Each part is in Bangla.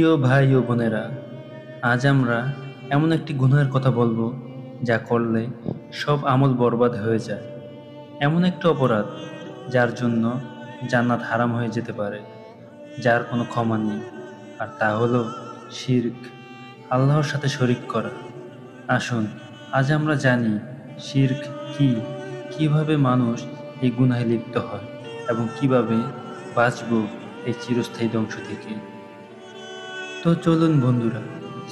প্রিয় ভাই ও বোনেরা, আজ আমরা এমন একটি গুনাহের কথা বলবো যা করলে সব আমল বরবাদ হয়ে যায়। এমন একটা অপরাধ যার জন্য জান্নাত হারাম হয়ে যেতে পারে, যার কোনো ক্ষমা নেই। আর তা হলো শিরক, আল্লাহর সাথে শরিক করা। আসুন, আজ আমরা জানি শিরক কি, কিভাবে মানুষ এই গুনাহে লিপ্ত হয় এবং কিভাবে বাঁচবো এই চিরস্থায়ী ধ্বংস থেকে। তো চলুন বন্ধুরা,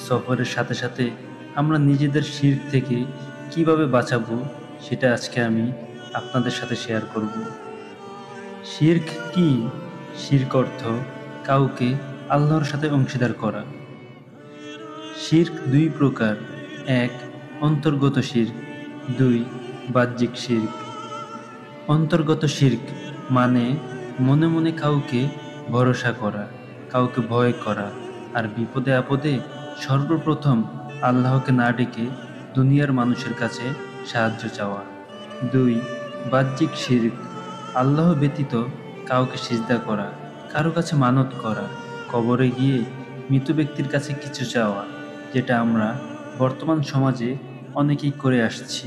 সফরের সাথে সাথে আমরা নিজেদের শিরক থেকে কিভাবে বাঁচাবো সেটা আজকে আমি আপনাদের সাথে শেয়ার করব। শিরক কি? শিরক অর্থ কাউকে আল্লাহর সাথে অংশীদার করা। শিরক দুই প্রকার: এক, অন্তর্গত শিরক; দুই, বাহ্যিক শিরক। অন্তর্গত শিরক মানে মনে মনে কাউকে ভরসা করা, কাউকে ভয় করা, আর বিপদে আপদে সর্বপ্রথম আল্লাহকে না ডেকে দুনিয়ার মানুষের কাছে সাহায্য চাওয়া। দুই, বাহ্যিক শিরক আল্লাহ ব্যতীত কাউকে সিজদা করা, কারো কাছে মানত করা, কবরে গিয়ে মৃত ব্যক্তির কাছে কিছু চাওয়া, যেটা আমরা বর্তমান সমাজে অনেকেই করে আসছি।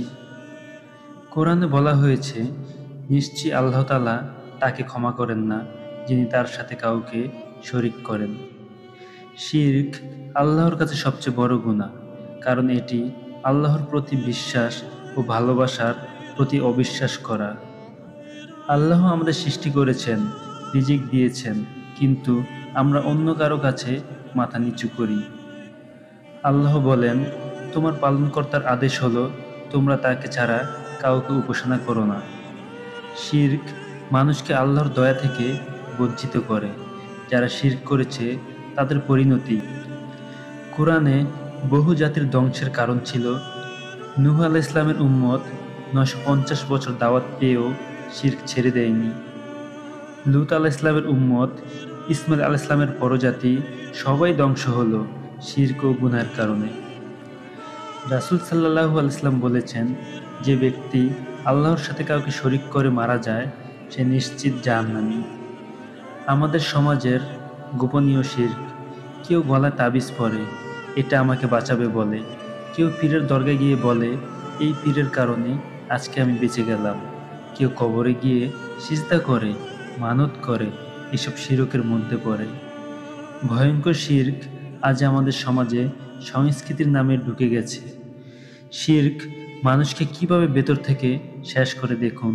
কোরআনে বলা হয়েছে, নিশ্চয়ই আল্লাহ তাআলা তাকে ক্ষমা করেন না যিনি তার সাথে কাউকে শরিক করেন। শিরক আল্লাহর কাছে সবচেয়ে বড় গুনাহ, কারণ এটি আল্লাহর প্রতি বিশ্বাস ও ভালোবাসার প্রতি অবিশ্বাস করা। আল্লাহ আমাদের সৃষ্টি করেছেন, রিজিক দিয়েছেন, কিন্তু আমরা অন্য কারো কাছে মাথা নিচু করি। আল্লাহ বলেন, তোমার পালনকর্তার আদেশ হলো তোমরা তাকে ছাড়া কাউকে উপাসনা করো না। শিরক মানুষকে আল্লাহর দয়া থেকে বঞ্চিত করে। যারা শিরক করেছে তাদের পরিণতি কুরআনে বহু জাতির ধ্বংসের কারণ ছিল। নূহ আলাইহিস সালামের উম্মত 950 বছর দাওয়াত পেয়েও শিরক ছেড়ে দেয়নি। লূত আলাইহিস সালামের উম্মত, ইসমাইল আলাইহিস সালামের পরজাতি সবাই ধ্বংস হলো শিরক ও গুনাহের কারণে। রাসূল সাল্লাল্লাহু আলাইহি ওয়াসাল্লাম বলেছেন, যে ব্যক্তি আল্লাহর সাথে কাউকে শরিক করে মারা যায় সে নিশ্চিত জাহান্নামী। আমাদের সমাজের গোপনীয় শিরক: কেউ গলায় তাবিজ পরে, এটা আমাকে বাঁচাবে বলে। কেউ পীরের দরগায় গিয়ে বলে, এই পীরের কারণে আজকে আমি বেঁচে গেলাম। কেউ কবরে গিয়ে সিজদা করে, মানত করে, এসব শিরকের মধ্যে পড়ে। ভয়ঙ্কর শিরক আজ আমাদের সমাজে সংস্কৃতির নামে ঢুকে গেছে। শিরক মানুষকে কিভাবে ভেতর থেকে শেষ করে দেখুন।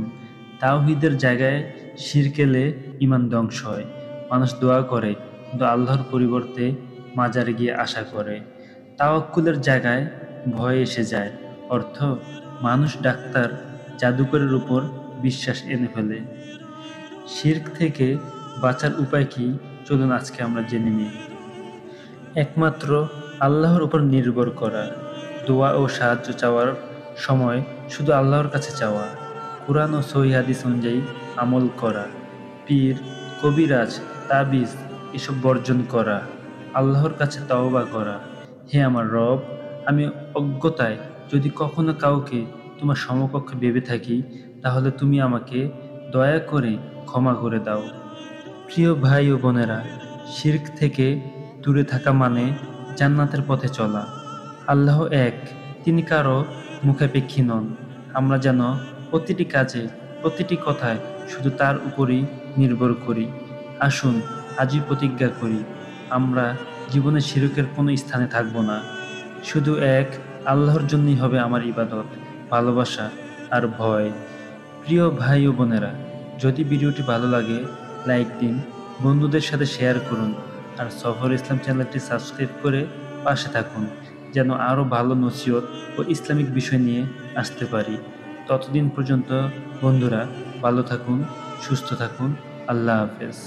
তাওহীদের জায়গায় শিরক এলে ঈমান ধ্বংস হয়। মানুষ দোয়া করে কিন্তু আল্লাহর পরিবর্তে মাজারে গিয়ে আশা করে। তাওয়াক্কুলের জায়গায় ভয় এসে যায়, অর্থ মানুষ ডাক্তার, জাদুকরের উপর বিশ্বাস এনে ফেলে। শিরক থেকে বাঁচার উপায় কি? চলুন আজকে আমরা জেনে নিই। একমাত্র আল্লাহর উপর নির্ভর করা। দোয়া ও সাহায্য চাওয়ার সময় শুধু আল্লাহর কাছে চাওয়া। কুরআন ও সহিহ হাদিস অনুযায়ী আমল করা। পীর, কবিরাজ, তাবিজ এসব বর্জন করা। আল্লাহর কাছে তওবা করা, হে আমার রব, আমি অজ্ঞতায় যদি কখনো কাউকে তোমার সমকক্ষ ভেবে থাকি, তাহলে তুমি আমাকে দয়া করে ক্ষমা করে দাও। প্রিয় ভাই ও বোনেরা, শিরক থেকে দূরে থাকা মানে জান্নাতের পথে চলা। আল্লাহ এক, তিনি কারো মুখাপেক্ষী নন। আমরা যেন প্রতিটি কাজে, প্রতিটি কথায় শুধু তার উপরই নির্ভর করি। আসুন আজই প্রতিজ্ঞা করি, আমরা জীবনে শিরকের কোনো স্থানে থাকব না। শুধু এক আল্লাহর জন্যই হবে আমার ইবাদত, ভালোবাসা আর ভয়। প্রিয় ভাই ও বোনেরা, যদি ভিডিওটি ভালো লাগে লাইক দিন, বন্ধুদের সাথে শেয়ার করুন, আর সফর ইসলাম চ্যানেলটি সাবস্ক্রাইব করে পাশে থাকুন, যেন আরও ভালো নসিহত ও ইসলামিক বিষয় নিয়ে আসতে পারি। ততদিন পর্যন্ত বন্ধুরা ভালো থাকুন, সুস্থ থাকুন। আল্লাহ হাফেজ।